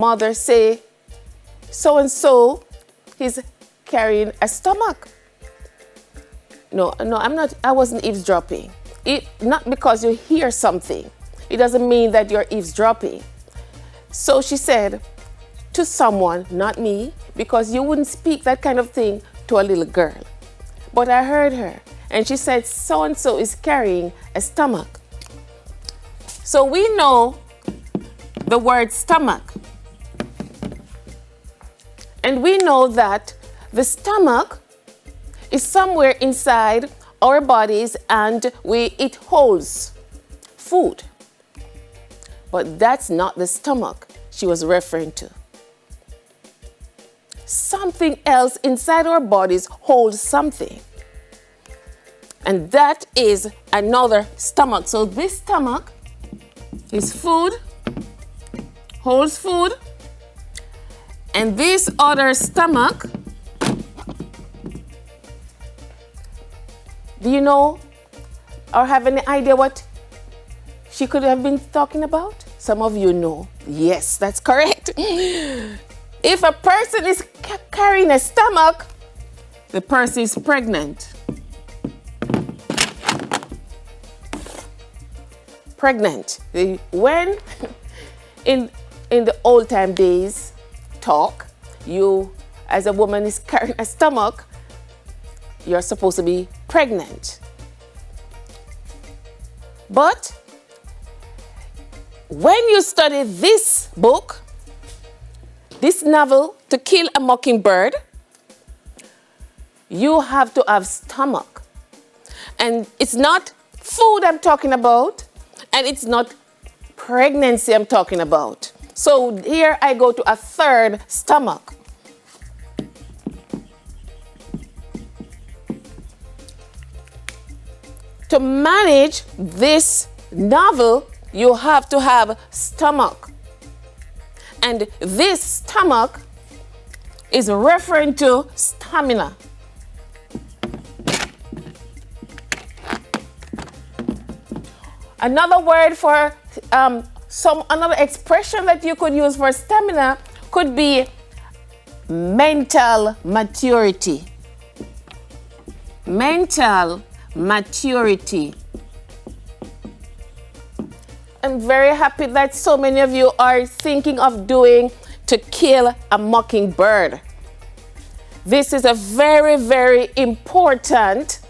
mother say, so-and-so is carrying a stomach. No, I wasn't eavesdropping. Not because you hear something. It doesn't mean that you're eavesdropping. So she said to someone, not me, because you wouldn't speak that kind of thing to a little girl. But I heard her, and she said, so-and-so is carrying a stomach. So we know the word stomach. And we know that the stomach is somewhere inside our bodies and it holds food. But that's not the stomach she was referring to. Something else inside our bodies holds something. And that is another stomach. So this stomach is food, holds food, and this other stomach, do you know or have any idea what she could have been talking about? Some of you know. Yes, that's correct. If a person is carrying a stomach, the person is pregnant. Pregnant. When in the old time days talk, you as a woman is carrying a stomach, you're supposed to be pregnant. But when you study this book, this novel, To Kill a Mockingbird, you have to have stomach. And it's not food I'm talking about, and it's not pregnancy I'm talking about. So here I go to a third stomach. To manage this novel, you have to have stomach. And this stomach is referring to stamina. Another word for another expression that you could use for stamina could be mental maturity. Mental maturity. I'm very happy that so many of you are thinking of doing To Kill a Mockingbird. This is a very, very important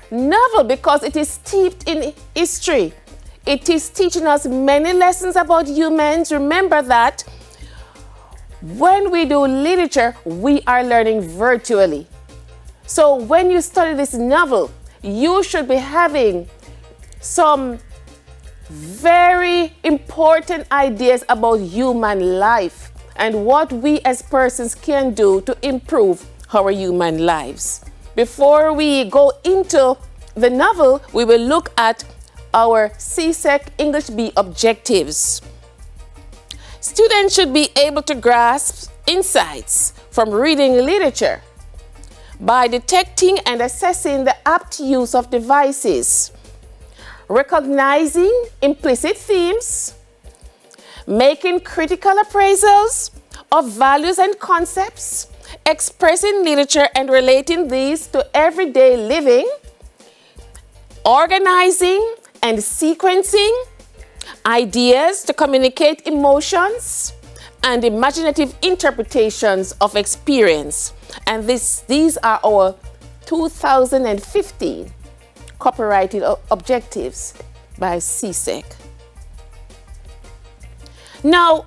novel because it is steeped in history. It is teaching us many lessons about humans. Remember that when we do literature, we are learning virtually. So when you study this novel, you should be having some very important ideas about human life and what we as persons can do to improve our human lives. Before we go into the novel, we will look at our CSEC English B objectives. Students should be able to grasp insights from reading literature by detecting and assessing the apt use of devices, recognizing implicit themes, making critical appraisals of values and concepts, expressing literature and relating these to everyday living, organizing and sequencing ideas to communicate emotions and imaginative interpretations of experience. And these are our 2015 copyrighted objectives by CSEC. Now,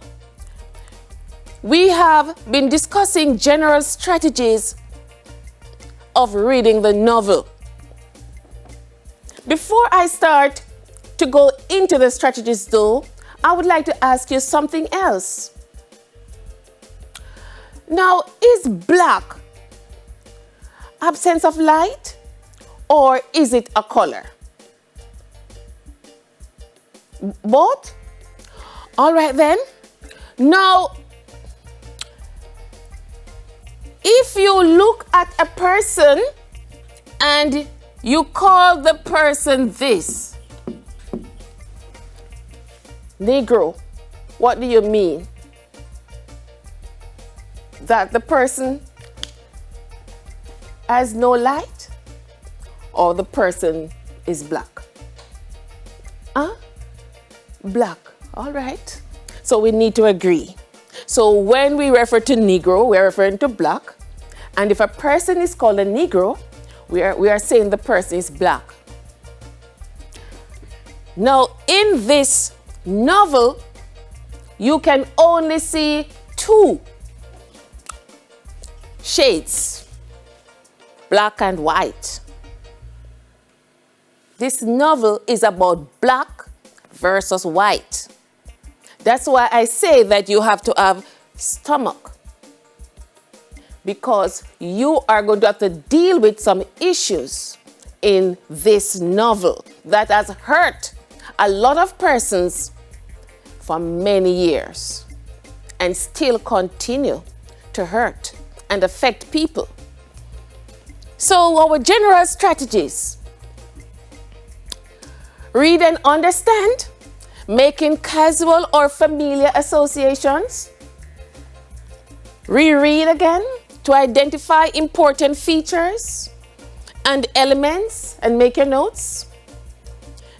we have been discussing general strategies of reading the novel. Before I start to go into the strategies though, I would like to ask you something else. Now, is black absence of light or is it a color? Both? All right then. Now, if you look at a person and you call the person this, Negro, what do you mean? that the person has no light or the person is black? Black. All right. So we need to agree. So when we refer to Negro, we're referring to black. And if a person is called a Negro, we are saying the person is black. Now, in this novel, you can only see two shades, black and white. This novel is about black versus white. That's why I say that you have to have stomach, because you are going to have to deal with some issues in this novel that has hurt a lot of persons for many years and still continue to hurt and affect people. So our general strategies: read and understand, making casual or familiar associations. Reread again to identify important features and elements and make your notes.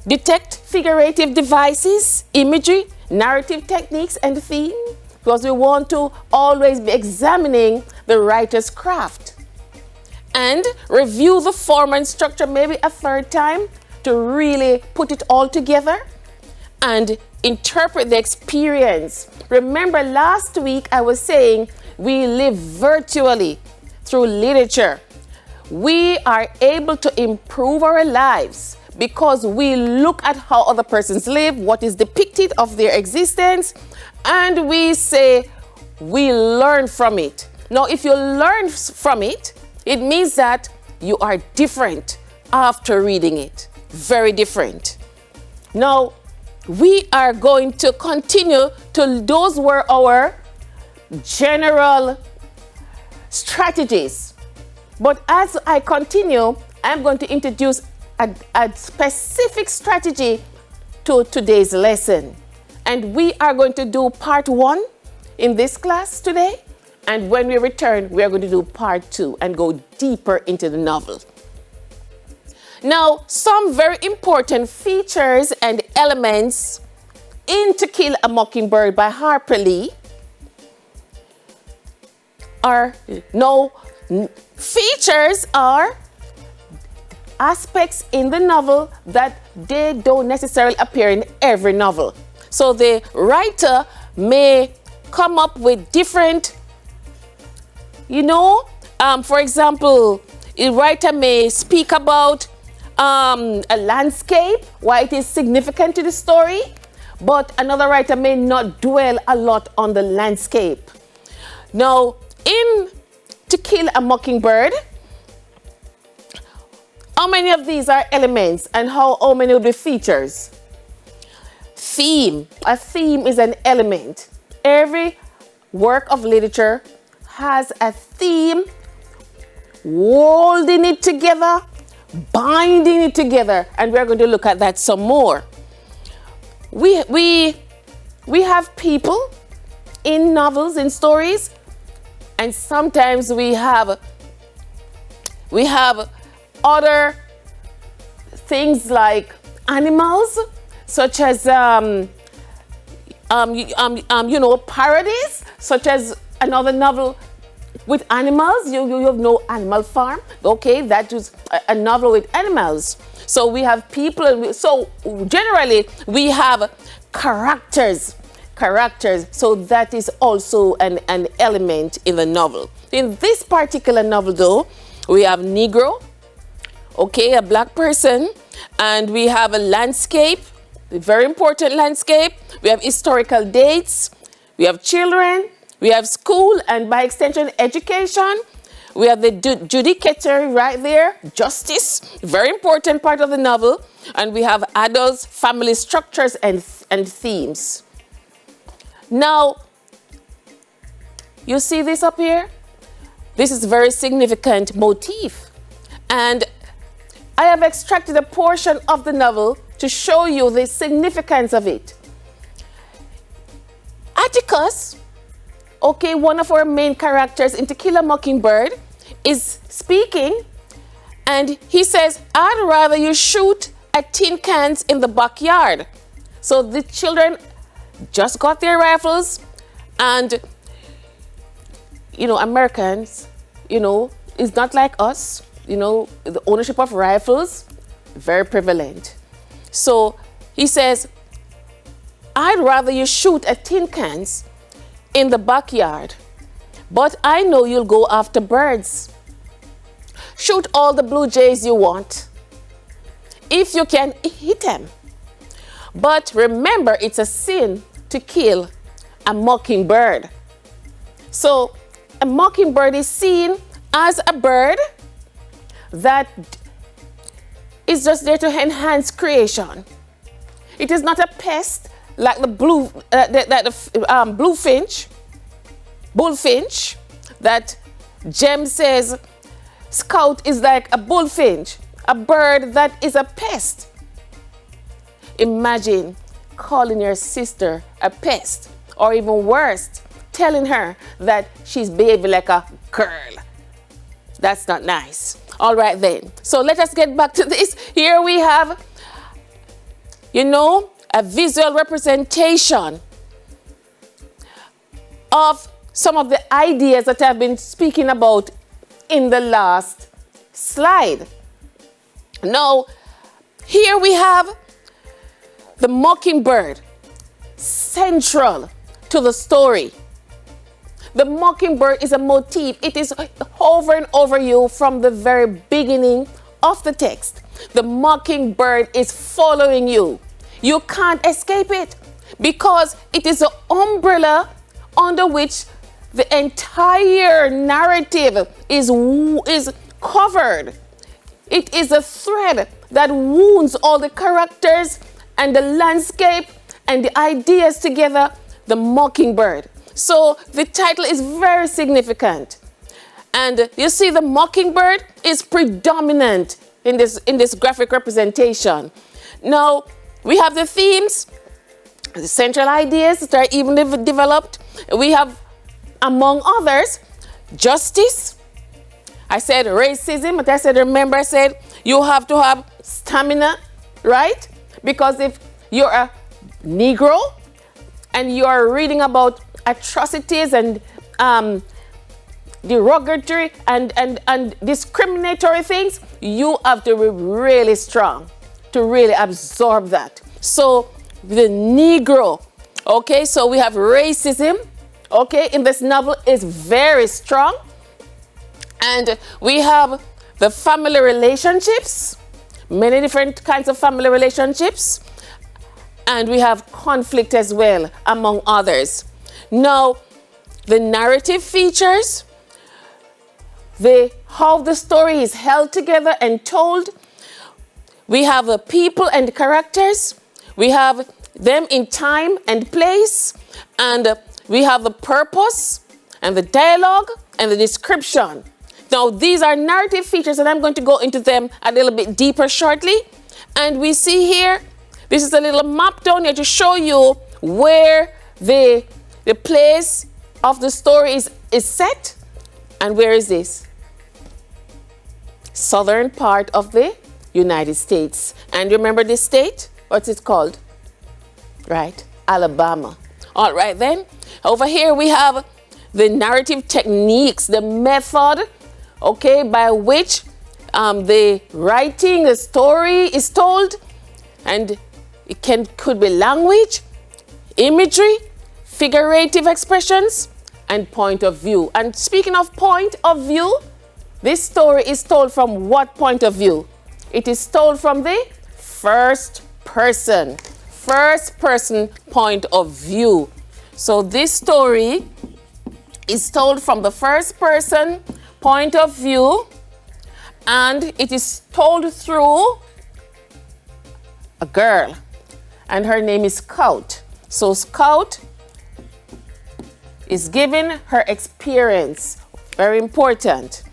Detect figurative devices, imagery, narrative techniques, and theme, because we want to always be examining the writer's craft. And review the form and structure maybe a third time to really put it all together and interpret the experience. Remember last week I was saying we live virtually through literature. We are able to improve our lives because we look at how other persons live, what is depicted of their existence, and we say we learn from it. Now, if you learn from it, it means that you are different after reading it. Very different. Now, we are going to continue to, those were our general strategies. But as I continue, I'm going to introduce a specific strategy to today's lesson. And we are going to do part 1 in this class today. And when we return, we are going to do part 2 and go deeper into the novel. Now, some very important features and elements in To Kill a Mockingbird by Harper Lee are, features are aspects in the novel that they don't necessarily appear in every novel. So the writer may come up with different, for example, a writer may speak about a landscape, why it is significant to the story, but another writer may not dwell a lot on the landscape. Now, in To Kill a Mockingbird, how many of these are elements and how many will be features? Theme. A theme is an element. Every work of literature has a theme, holding it together, binding it together, and we're going to look at that some more. We have people in novels, in stories, and sometimes we have other things like animals, such as parodies, such as another novel with animals. You have no Animal Farm. Okay, that is a novel with animals. So we have people, so generally we have characters. So that is also an element in the novel. In this particular novel though, we have Negro, okay, a black person, and we have a landscape, a very important landscape. We have historical dates, we have children, we have school, and by extension, education. We have the judicatory right there, justice, very important part of the novel. And we have adults, family structures, and themes. Now, you see this up here? This is a very significant motif. And I have extracted a portion of the novel to show you the significance of it. Atticus okay, one of our main characters in To Kill a Mockingbird is speaking, and he says, I'd rather you shoot at tin cans in the backyard. So the children just got their rifles, and, you know, Americans, you know, is not like us. You know, the ownership of rifles, very prevalent. So he says, I'd rather you shoot at tin cans in the backyard, but I know you'll go after birds. Shoot all the blue jays you want, if you can hit them. But remember, it's a sin to kill a mockingbird. So a mockingbird is seen as a bird that is just there to enhance creation. It is not a pest like the bullfinch, that Jem says Scout is like a bullfinch, a bird that is a pest. Imagine calling your sister a pest, or even worse, telling her that she's behaving like a girl. That's not nice. All right then. So let us get back to this. Here we have, you know, a visual representation of some of the ideas that I've been speaking about in the last slide. Now, here we have the mockingbird, central to the story. The mockingbird is a motif. It is over and over you from the very beginning of the text. The mockingbird is following you. You can't escape it because it is the umbrella under which the entire narrative is covered. It is a thread that wounds all the characters and the landscape and the ideas together, the mockingbird. So the title is very significant. And you see, the mockingbird is predominant in this graphic representation. Now, we have the themes, the central ideas that are even developed. We have, among others, justice. I said racism, but I said, remember, I said you have to have stamina, right? Because if you're a Negro and you're reading about atrocities and derogatory and discriminatory things, you have to be really strong to really absorb that. So the Negro, okay, so we have racism, okay, in this novel is very strong. And we have the family relationships, many different kinds of family relationships. And we have conflict as well, among others. Now, the narrative features, how the story is held together and told. We have the people and characters. We have them in time and place. And we have the purpose and the dialogue and the description. Now, these are narrative features, and I'm going to go into them a little bit deeper shortly. And we see here, this is a little map down here to show you where the place of the story is set. And where is this? Southern part of the United States. And remember this state? What's it called? Right? Alabama. All right then. Over here we have the narrative techniques, the method, okay, by which the writing, the story is told. And it could be language, imagery, figurative expressions, and point of view. And speaking of point of view, this story is told from what point of view? It is told from the first person point of view. So this story is told from the first person point of view, and it is told through a girl, and her name is Scout. So Scout is giving her experience, very important.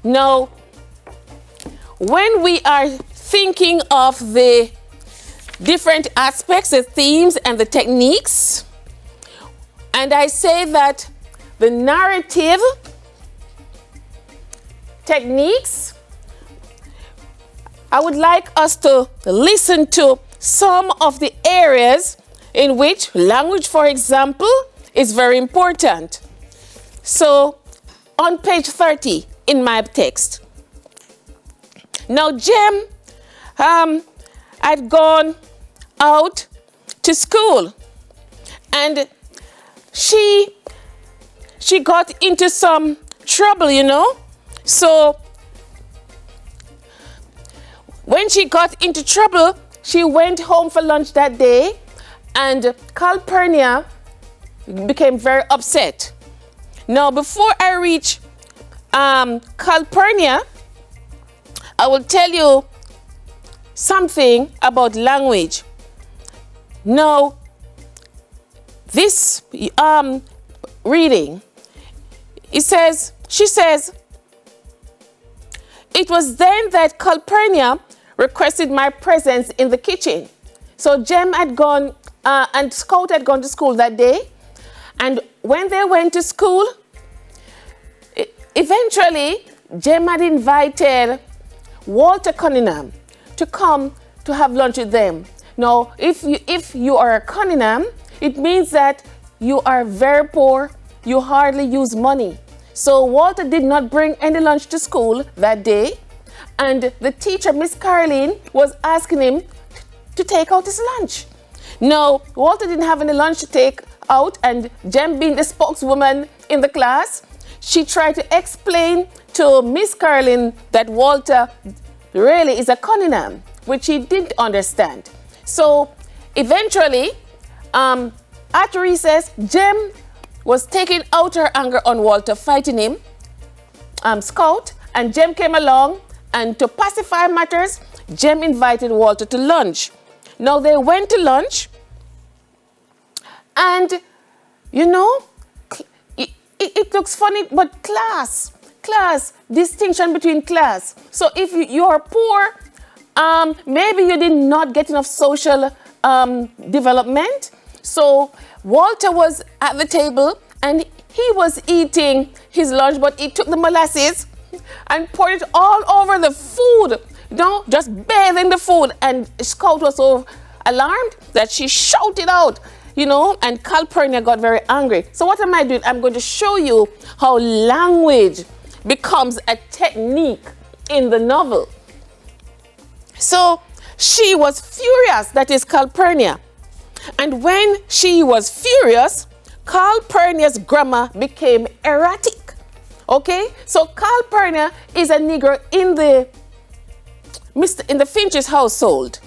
Now, when we are thinking of the different aspects, the themes and the techniques, and I say that the narrative techniques, I would like us to listen to some of the areas in which language, for example, is very important. So, on page 30 in my text. Now, Jem had gone out to school, and she got into some trouble, you know. So when she got into trouble, she went home for lunch that day, and Calpurnia became very upset. Now, before I reach Calpurnia, I will tell you something about language. Now, this reading, she says, it was then that Calpurnia requested my presence in the kitchen. So Jem had gone, and Scout had gone to school that day. And when they went to school, eventually, Jem had invited Walter Cunningham to come to have lunch with them. Now, if you are a Cunningham, it means that you are very poor, you hardly use money. So Walter did not bring any lunch to school that day, and the teacher, Miss Caroline, was asking him to take out his lunch. Now, Walter didn't have any lunch to take out, and Jem, being the spokeswoman in the class, she tried to explain to Miss Caroline that Walter really is a Cunningham, which he didn't understand. So eventually, at recess, Jem was taking out her anger on Walter, fighting him, Scout, and Jem came along, and to pacify matters, Jem invited Walter to lunch. Now they went to lunch, and you know, it looks funny, but class, distinction between class. So if you are poor, maybe you did not get enough social development. So Walter was at the table and he was eating his lunch, but he took the molasses and poured it all over the food, you know, just bathing the food. And Scout was so alarmed that she shouted out, you know, and Calpurnia got very angry. So what am I doing? I'm going to show you how language becomes a technique in the novel. So she was furious, that is Calpurnia. And when she was furious, Calpurnia's grammar became erratic. Okay? So Calpurnia is a Negro in the Finch's household.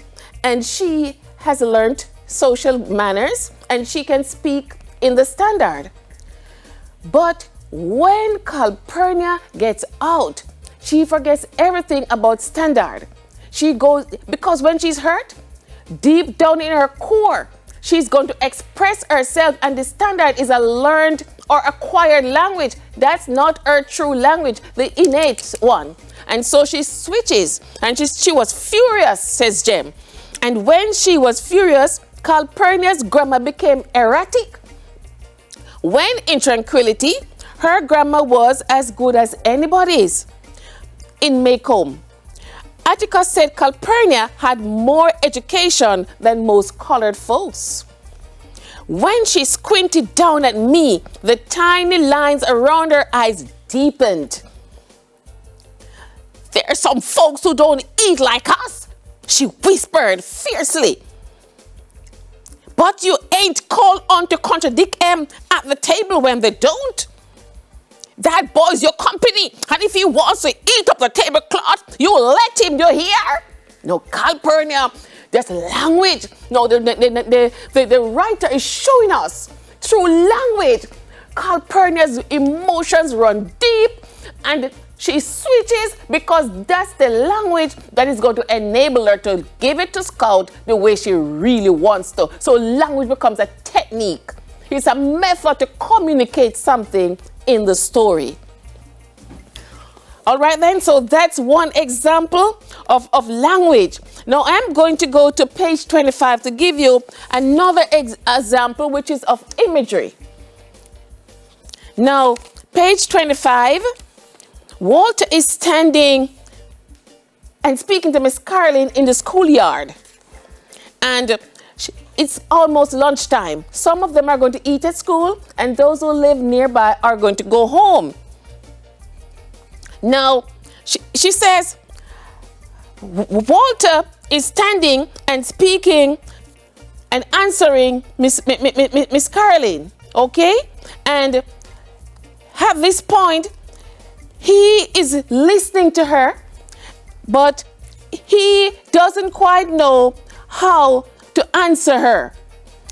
And she has learned social manners and she can speak in the standard. But when Calpurnia gets out, she forgets everything about standard. She goes, because when she's hurt, deep down in her core, she's going to express herself, and the standard is a learned or acquired language. That's not her true language, the innate one. And so she switches, and she was furious, says Jem. And when she was furious, Calpurnia's grammar became erratic. When in tranquility, her grammar was as good as anybody's. In Maycomb, Atticus said Calpurnia had more education than most colored folks. When she squinted down at me, the tiny lines around her eyes deepened. There are some folks who don't eat like us, she whispered fiercely. But you ain't called on to contradict them at the table when they don't. That boy's your company, and if he wants to eat up the tablecloth, you let him, you hear? No, Calpurnia, there's language. No, the writer is showing us through language. Calpurnia's emotions run deep, and she switches because that's the language that is going to enable her to give it to Scout the way she really wants to. So language becomes a technique. It's a method to communicate something in the story. All right then, so that's one example of language. Now I'm going to go to page 25 to give you another example, which is of imagery. Now, page 25, Walter is standing and speaking to Miss Caroline in the schoolyard. And it's almost lunchtime. Some of them are going to eat at school, and those who live nearby are going to go home. Now, she says, Walter is standing and speaking and answering Miss Caroline, okay? And at this point, he is listening to her, but he doesn't quite know how to answer her.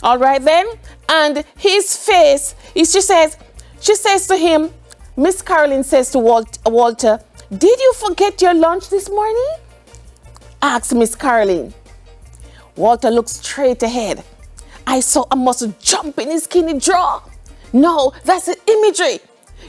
All right then? And his face, she says to him, Miss Caroline says to Walter, did you forget your lunch this morning? Asks Miss Caroline. Walter looks straight ahead. I saw a muscle jump in his skinny jaw. No, that's the imagery.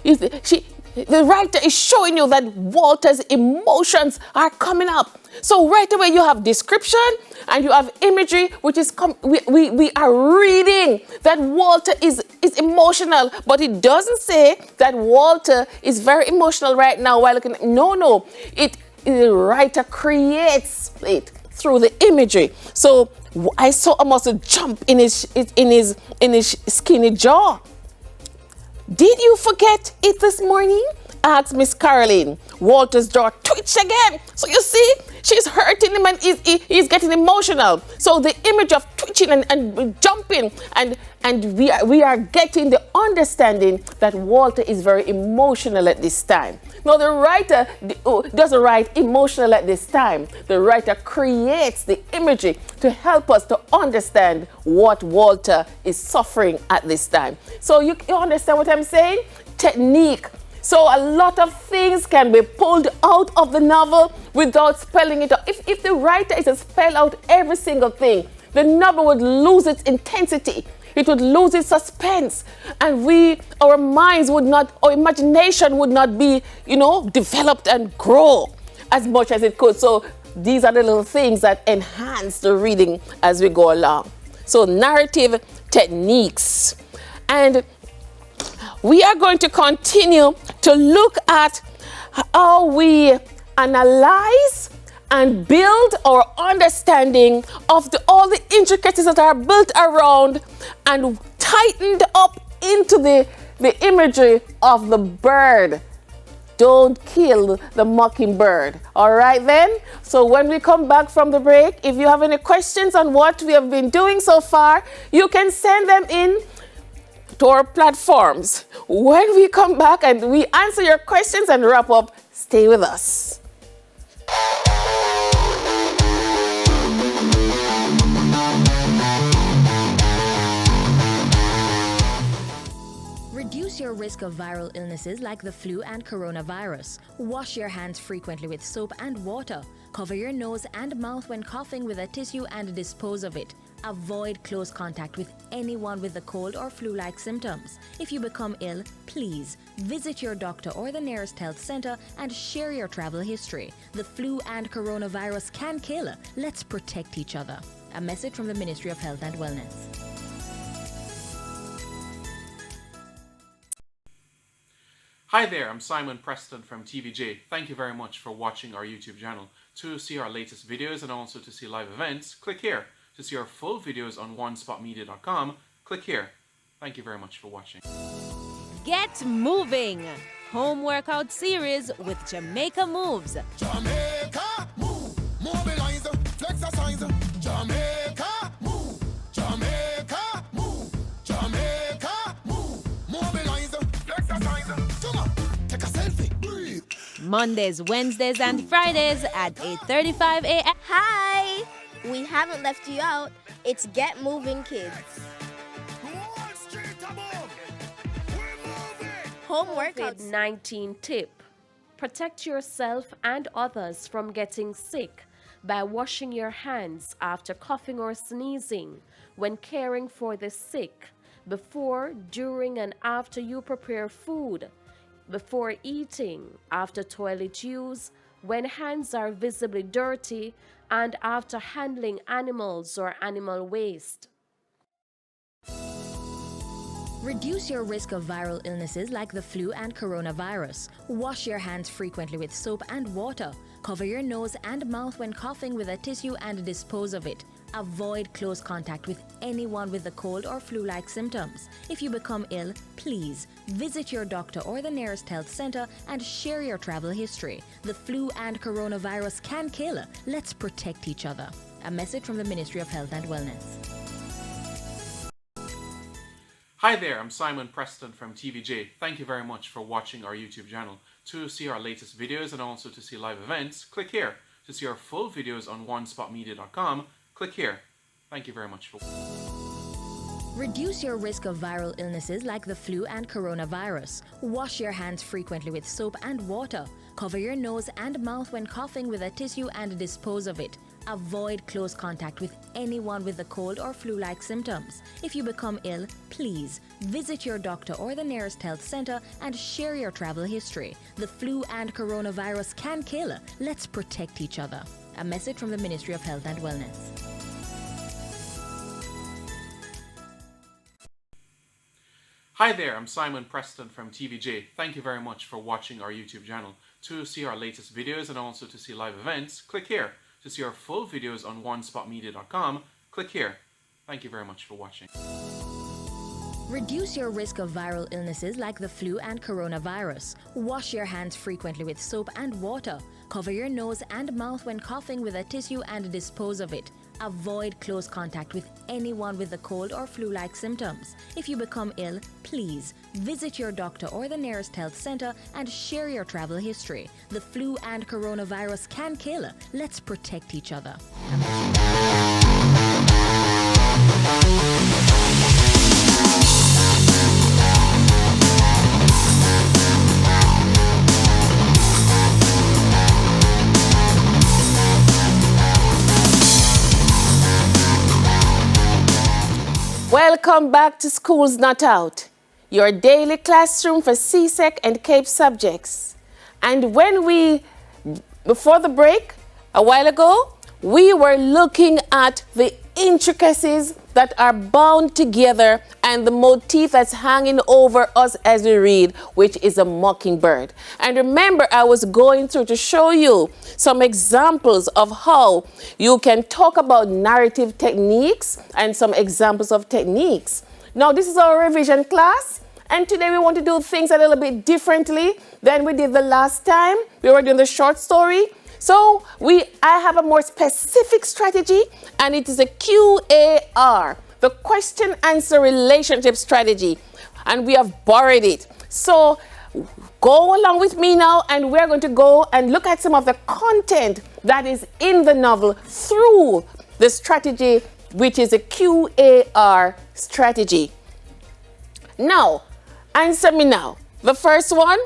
The writer is showing you that Walter's emotions are coming up. So right away you have description and you have imagery, which is we are reading that Walter is emotional, but it doesn't say that Walter is very emotional right now while looking. No, the writer creates it through the imagery. So I saw a muscle jump in his skinny jaw. Did you forget it this morning? Asked Miss Caroline. Walter's jaw twitched again. So you see, she's hurting him and he's getting emotional. So the image of twitching and jumping and we are getting the understanding that Walter is very emotional at this time. Now the writer doesn't write emotional at this time. The writer creates the imagery to help us to understand what Walter is suffering at this time. So you understand what I'm saying? Technique. So a lot of things can be pulled out of the novel without spelling it out. If the writer is to spell out every single thing, the novel would lose its intensity. It would lose its suspense, and our minds would not, our imagination would not be, developed and grow as much as it could. So these are the little things that enhance the reading as we go along. So narrative techniques. And we are going to continue to look at how we analyze and build our understanding of all the intricacies that are built around and tightened up into the imagery of the bird. Don't kill the mockingbird. All right then? So when we come back from the break, if you have any questions on what we have been doing so far, you can send them in to our platforms. When we come back and we answer your questions and wrap up, stay with us. Reduce your risk of viral illnesses like the flu and coronavirus. Wash your hands frequently with soap and water. Cover your nose and mouth when coughing with a tissue and dispose of it. Avoid close contact with anyone with a cold or flu-like symptoms. If you become ill, please visit your doctor or the nearest health center and share your travel history. The flu and coronavirus can kill. Let's protect each other. A message from the Ministry of Health and Wellness. Hi there, I'm Simon Preston from TVJ. Thank you very much for watching our YouTube channel. To see our latest videos and also to see live events, click here. To see our full videos on onespotmedia.com, click here. Thank you very much for watching. Get moving! Home workout series with Jamaica Moves. Jamaica move, mobilize, flexercise. Jamaica move, Jamaica move, Jamaica move, mobilize, flexercise. Come on, take a selfie. Breathe. Mondays, Wednesdays, and Fridays at 8:35 a.m. Hi! We haven't left you out. It's Get Moving Kids. Wall Street above. We're moving. Home workouts. COVID-19 tip. Protect yourself and others from getting sick by washing your hands after coughing or sneezing, when caring for the sick, before, during, and after you prepare food, before eating, after toilet use, when hands are visibly dirty, and after handling animals or animal waste. Reduce your risk of viral illnesses like the flu and coronavirus. Wash your hands frequently with soap and water. Cover your nose and mouth when coughing with a tissue and dispose of it. Avoid close contact with anyone with a cold or flu-like symptoms. If you become ill, please visit your doctor or the nearest health center and share your travel history. The flu and coronavirus can kill. Let's protect each other. A message from the Ministry of Health and Wellness. Hi there, I'm Simon Preston from TVJ. Thank you very much for watching our YouTube channel. To see our latest videos and also to see live events, click here. To see our full videos on onespotmedia.com, click here. Thank you very much for Reduce your risk of viral illnesses like the flu and coronavirus. Wash your hands frequently with soap and water. Cover your nose and mouth when coughing with a tissue and dispose of it. Avoid close contact with anyone with a cold or flu-like symptoms. If you become ill, please visit your doctor or the nearest health center and share your travel history. The flu and coronavirus can kill. Let's protect each other. A message from the Ministry of Health and Wellness. Hi there, I'm Simon Preston from TVJ. Thank you very much for watching our YouTube channel. To see our latest videos and also to see live events, click here. To see our full videos on onespotmedia.com, click here. Thank you very much for watching. Reduce your risk of viral illnesses like the flu and coronavirus. Wash your hands frequently with soap and water. Cover your nose and mouth when coughing with a tissue and dispose of it. Avoid close contact with anyone with a cold or flu-like symptoms. If you become ill, please visit your doctor or the nearest health center and share your travel history. The flu and coronavirus can kill. Let's protect each other. Welcome back to School's Not Out, your daily classroom for CSEC and CAPE subjects. And before the break, a while ago, we were looking at the intricacies that are bound together and the motif that's hanging over us as we read, which is a mockingbird. And remember, I was going through to show you some examples of how you can talk about narrative techniques and some examples of techniques. Now, this is our revision class, and today we want to do things a little bit differently than we did the last time. We were doing the short story. So I have a more specific strategy, and it is a QAR, the question answer relationship strategy, and we have borrowed it. So go along with me now, and we're going to go and look at some of the content that is in the novel through the strategy, which is a QAR strategy. Now, answer me now. The first one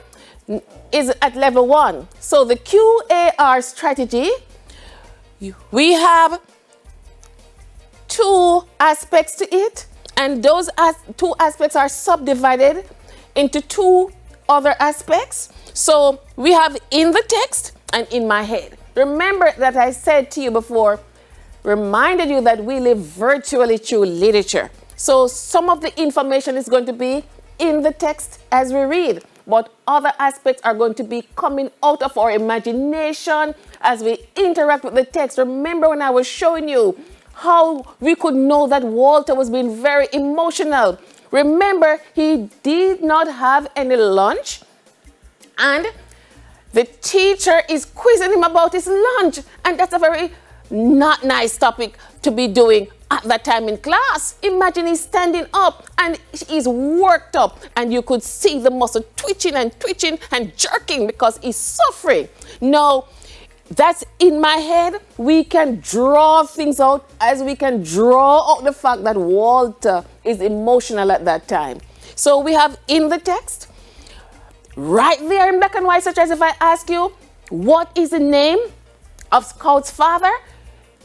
is at level 1. So the QAR strategy, we have two aspects to it, and those two aspects are subdivided into two other aspects. So we have in the text and in my head. Remember that I said to you before, reminded you that we live virtually through literature. So some of the information is going to be in the text as we read, but other aspects are going to be coming out of our imagination as we interact with the text. Remember when I was showing you how we could know that Walter was being very emotional. Remember, he did not have any lunch, and the teacher is quizzing him about his lunch, and that's a very not nice topic to be doing at that time in class. Imagine he's standing up and he's worked up, and you could see the muscle twitching and jerking because he's suffering. Now, that's in my head. We can draw things out as we can draw out the fact that Walter is emotional at that time. So we have in the text, right there in black and white, such as if I ask you, what is the name of Scout's father?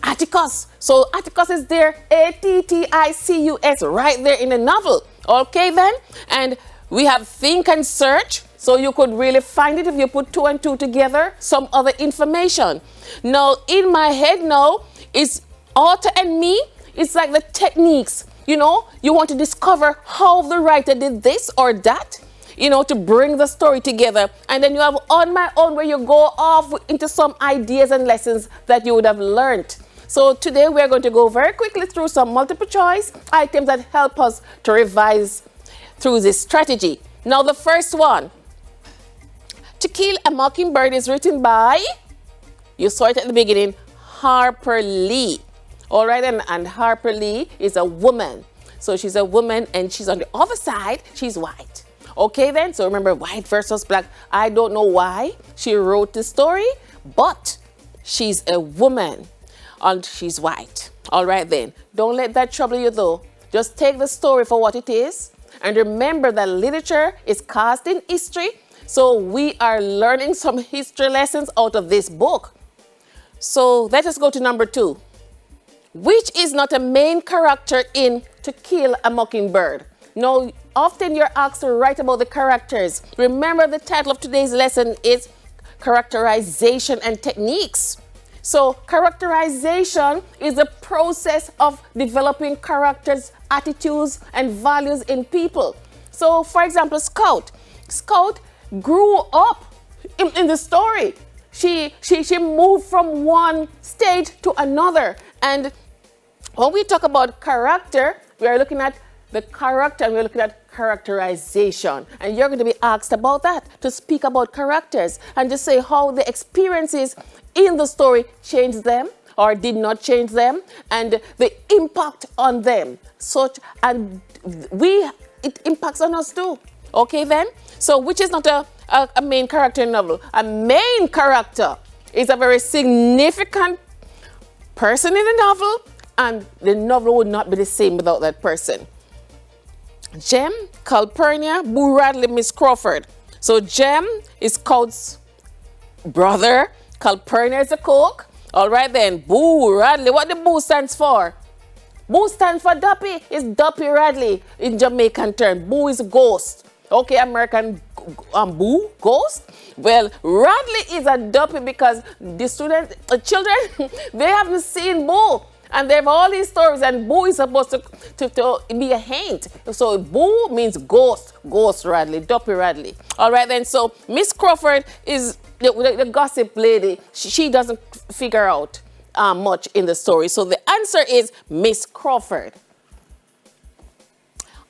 Atticus. So Atticus is there, Atticus, right there in the novel. Okay then, and we have think and search, so you could really find it if you put 2 and 2 together, some other information. Now in my head now is author and me. It's like the techniques you want to discover how the writer did this or that, to bring the story together. And then you have On My Own, where you go off into some ideas and lessons that you would have learned. So today we're going to go very quickly through some multiple choice items that help us to revise through this strategy. Now the first one, To Kill a Mockingbird, is written by, you saw it at the beginning, Harper Lee. All right, and Harper Lee is a woman. So she's a woman, and she's on the other side, she's white. Okay then, so remember, white versus black. I don't know why she wrote the story, but she's a woman and she's white. All right then, don't let that trouble you though. Just take the story for what it is, and remember that literature is cast in history. So we are learning some history lessons out of this book. So let us go to number 2. Which is not a main character in To Kill a Mockingbird? Now, often you're asked to write about the characters. Remember, the title of today's lesson is Characterization and Techniques. So characterization is the process of developing characters, attitudes, and values in people. So, for example, Scout. Scout grew up in the story. She moved from one state to another. And when we talk about character, we are looking at the character and we're looking at characterization. And you're going to be asked about that, to speak about characters and to say how the experiences in the story changed them or did not change them, and the impact on them. It impacts on us too. Okay then? So which is not a main character in a novel? A main character is a very significant person in the novel, and the novel would not be the same without that person. Jem, Calpurnia, Boo Radley, Miss Crawford. So Jem is Scout's brother. Calpurnia is a cook. All right then, Boo Radley. What the Boo stands for? Boo stands for Duppy. It's Duppy Radley in Jamaican term. Boo is ghost. Okay, American Boo, ghost. Well, Radley is a Duppy because the children, they haven't seen Boo. And they have all these stories, and Boo is supposed to be a hint. So Boo means ghost, Ghost Radley, Duppy Radley. All right then, so Miss Crawford is the gossip lady. She doesn't figure out much in the story. So the answer is Miss Crawford.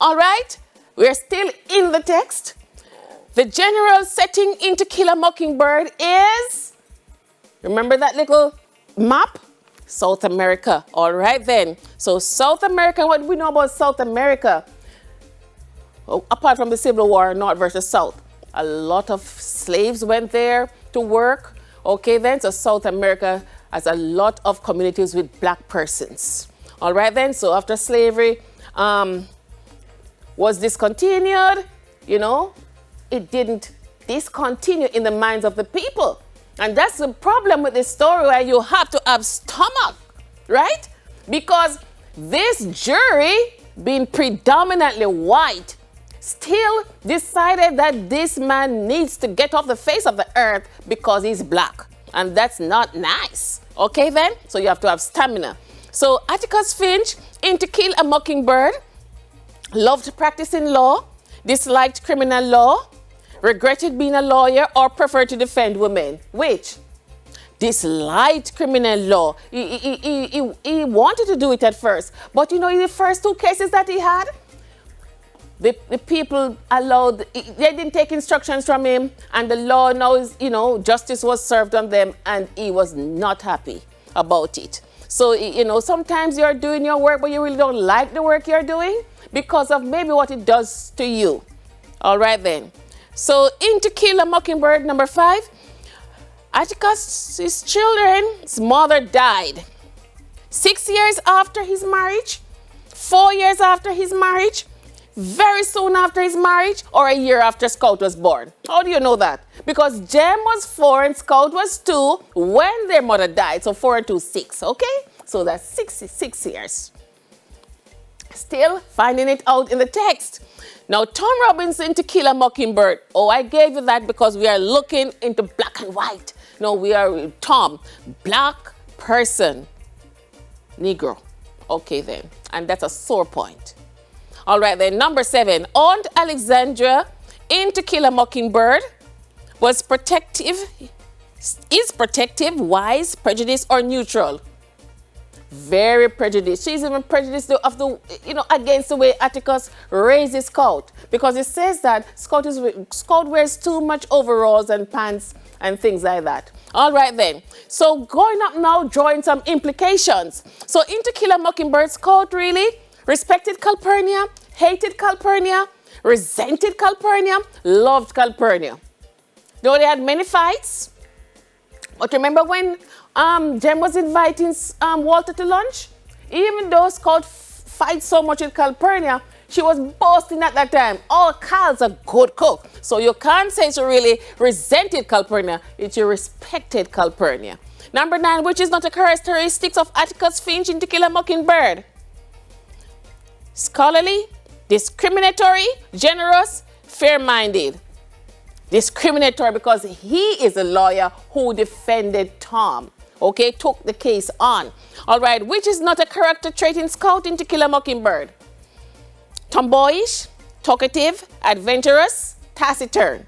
All right, we're still in the text. The general setting in To Kill a Mockingbird is, remember that little map? South America. All right then. So South America, what do we know about South America? Well, apart from the Civil War, North versus South, a lot of slaves went there to work. Okay then, so South America has a lot of communities with black persons. All right then, so after slavery was discontinued, it didn't discontinue in the minds of the people. And that's the problem with this story, where you have to have stomach, right? Because this jury, being predominantly white, still decided that this man needs to get off the face of the earth because he's black. And that's not nice. Okay then? So you have to have stamina. So Atticus Finch, in To Kill a Mockingbird, loved practicing law, disliked criminal law, regretted being a lawyer, or preferred to defend women. Which? Disliked criminal law. He wanted to do it at first. But in the first 2 cases that he had, the people they didn't take instructions from him, and the law now is, justice was served on them, and he was not happy about it. So, sometimes you're doing your work, but you really don't like the work you're doing because of maybe what it does to you. All right then. So in To Kill a Mockingbird, number 5, Atticus' children's mother died. 6 years after his marriage, 4 years after his marriage, very soon after his marriage, or a year after Scout was born. How do you know that? Because Jem was 4 and Scout was 2 when their mother died. So 4 and 2, 6, okay? So that's 6 years. Still finding it out in the text. Now, Tom Robinson, To Kill a Mockingbird. Oh, I gave you that because we are looking into black and white. No, we are Tom, black person, Negro. Okay then, and that's a sore point. All right then, number 7, Aunt Alexandra in To Kill a Mockingbird was protective, is protective, wise, prejudiced, or neutral? Very prejudiced. She's even prejudiced against the way Atticus raises Scout, because it says that Scout wears too much overalls and pants and things like that. All right then. So going up now, drawing some implications. So in To Kill a Mockingbird, Scout really respected Calpurnia, hated Calpurnia, resented Calpurnia, loved Calpurnia. Though they had many fights. But remember when Jem was inviting Walter to lunch? Even though Scout fights so much with Calpurnia, she was boasting at that time, oh, Cal's a good cook. So you can't say she really resented Calpurnia, she respected Calpurnia. Number 9, which is not a characteristic of Atticus Finch in To Kill a Mockingbird? Scholarly, discriminatory, generous, fair-minded. Discriminatory because he is a lawyer who defended Tom. Okay, took the case on. All right, which is not a character trait in Scout in To Kill a Mockingbird? Tomboyish, talkative, adventurous, taciturn.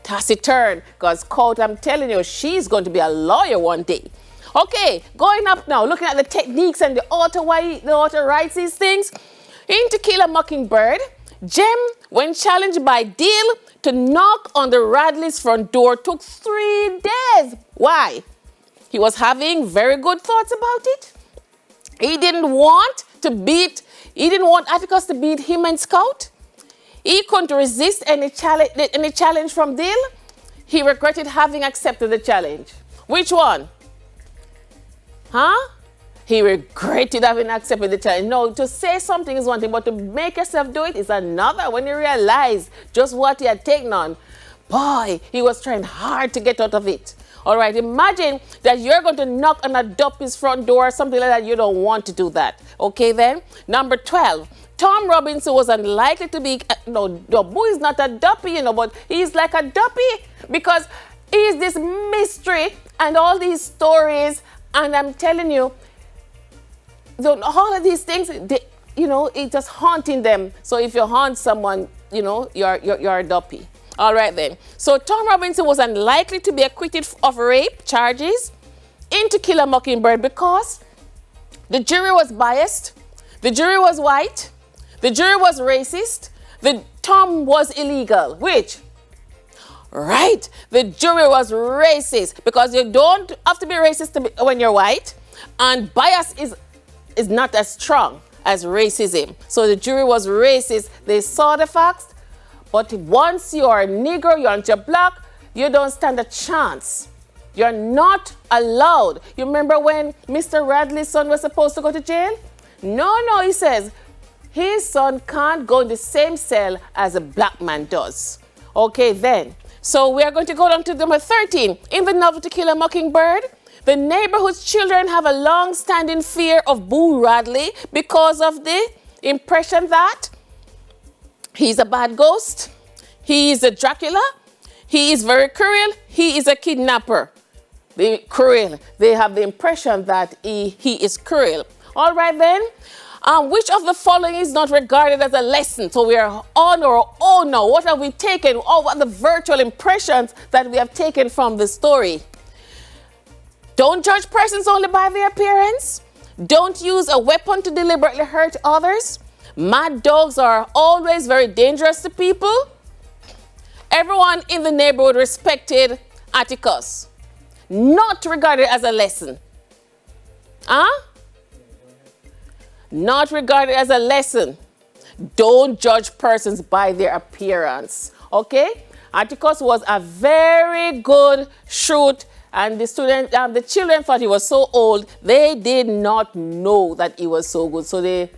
Taciturn, because Scout, I'm telling you, she's going to be a lawyer one day. Okay, going up now, looking at the techniques and the author, why the author writes these things. In To Kill a Mockingbird, Jem, when challenged by Deal to knock on the Radley's front door, took 3 days. Why? He was having very good thoughts about it. He didn't want Atticus to beat him and Scout. He couldn't resist any challenge from Deal. He regretted having accepted the challenge. Which one? Huh? He regretted having accepted the challenge. No, to say something is one thing, but to make yourself do it is another. When he realized just what he had taken on, boy, he was trying hard to get out of it. All right, imagine that you're going to knock on a duppy's front door or something like that. You don't want to do that. Okay, then. Number 12, Tom Robinson was unlikely to be, no, Boo is not a duppy, but he's like a duppy because he's this mystery and all these stories. And I'm telling you, all of these things, it's just haunting them. So if you haunt someone, you're a duppy. All right then. So Tom Robinson was unlikely to be acquitted of rape charges in To Kill a Mockingbird because the jury was biased, the jury was white, the jury was racist, Tom was illegal. Which? Right. The jury was racist because you don't have to be racist when you're white, and bias is not as strong as racism. So the jury was racist. They saw the facts. But once you're a Negro, you're black, you don't stand a chance. You're not allowed. You remember when Mr. Radley's son was supposed to go to jail? No, he says his son can't go in the same cell as a black man does. Okay, then. So we are going to go down to number 13. In the novel To Kill a Mockingbird, the neighborhood's children have a long-standing fear of Boo Radley because of the impression that he's a bad ghost, he is a Dracula, he is very cruel, he is a kidnapper. They have the impression that he is cruel. All right then, which of the following is not regarded as a lesson? So we are on our own now. What have we taken? What are the virtual impressions that we have taken from the story? Don't judge persons only by their appearance. Don't use a weapon to deliberately hurt others. Mad dogs are always very dangerous to people. Everyone in the neighborhood respected Atticus. Not regarded as a lesson. Not regarded as a lesson. Don't judge persons by their appearance. Okay? Atticus was a very good shoot, and the children thought he was so old. They did not know that he was so good. So they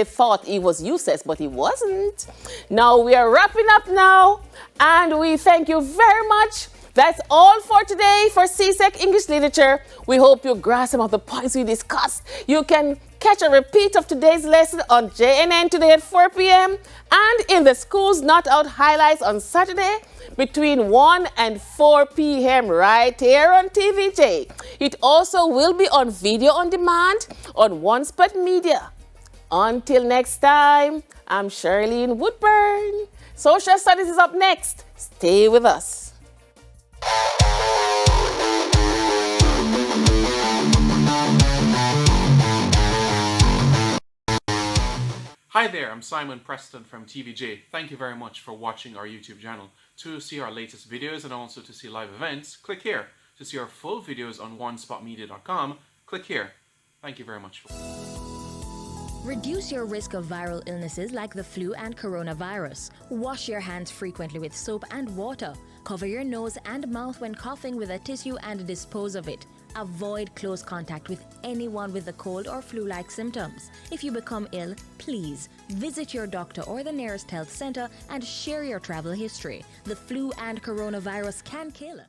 thought he was useless, but he wasn't. Now we are wrapping up now, and we thank you very much. That's all for today for CSEC English Literature. We hope you grasp some of the points we discussed. You can catch a repeat of today's lesson on JNN today at 4 p.m. and in the Schools Not Out highlights on Saturday between 1 and 4 p.m. right here on TVJ. It also will be on video on demand on One Spot Media. Until next time, I'm Shirlene Woodburn. Social Studies is up next. Stay with us. Hi there, I'm Simon Preston from TVJ. Thank you very much for watching our YouTube channel. To see our latest videos and also to see live events, click here. To see our full videos on onespotmedia.com, click here. Thank you very much. Reduce your risk of viral illnesses like the flu and coronavirus. Wash your hands frequently with soap and water. Cover your nose and mouth when coughing with a tissue and dispose of it. Avoid close contact with anyone with a cold or flu-like symptoms. If you become ill, please visit your doctor or the nearest health center and share your travel history. The flu and coronavirus can kill.